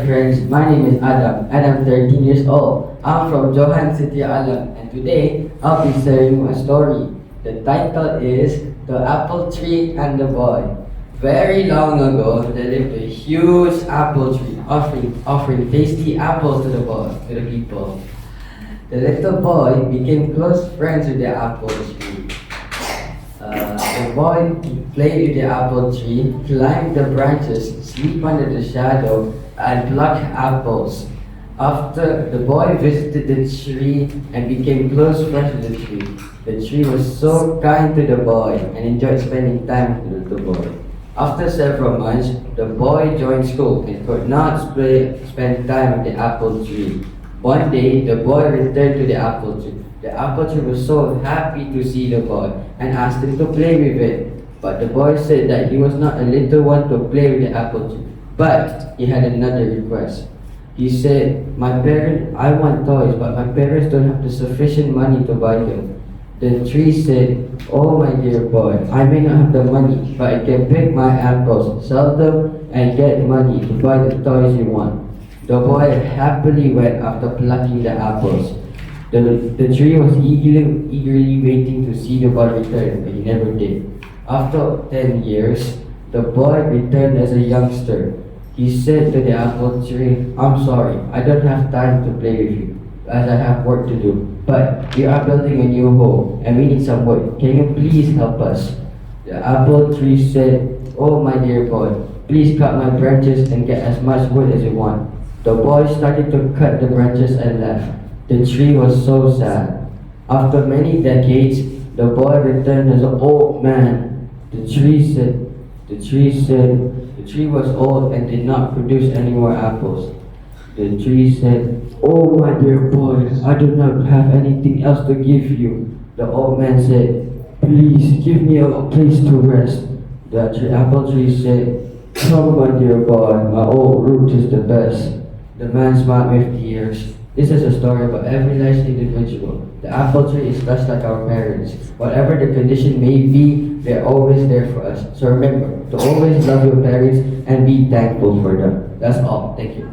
friends, my name is Adam and I'm 13 years old. I'm from Johan City, Alam, and today I'll be sharing you a story. The title is The Apple Tree and the Boy. Very long ago, there lived a huge apple tree offering tasty apples to the people. The little boy became close friends with the apple tree. The boy played with the apple tree, climbed the branches, sleep under the shadow, and pluck apples. After the boy visited the tree and became close friends with the tree was so kind to the boy and enjoyed spending time with the little boy. After several months, the boy joined school and could not spend time with the apple tree. One day, the boy returned to the apple tree. The apple tree was so happy to see the boy and asked him to play with it. But the boy said that he was not a little one to play with the apple tree. But he had another request. He said, I want toys, but my parents don't have the sufficient money to buy them. The tree said, oh my dear boy, I may not have the money, but I can pick my apples, sell them, and get money to buy the toys you want. The boy happily went after plucking the apples. The tree was eagerly waiting to see the boy return, but he never did. After 10 years, the boy returned as a youngster. He said to the apple tree, I'm sorry, I don't have time to play with you, as I have work to do. But we are building a new home, and we need some wood. Can you please help us? The apple tree said, oh my dear boy, please cut my branches and get as much wood as you want. The boy started to cut the branches and left. The tree was so sad. After many decades, the boy returned as an old man. The tree was old and did not produce any more apples. The tree said, oh my dear boy, I do not have anything else to give you. The old man said, please give me a place to rest. The apple tree said, come my dear boy, my old root is the best. The man smiled with tears. This is a story about every nice individual. The apple tree is just like our parents. Whatever the condition may be, they're always there for us. So remember to always love your parents and be thankful for them. That's all. Thank you.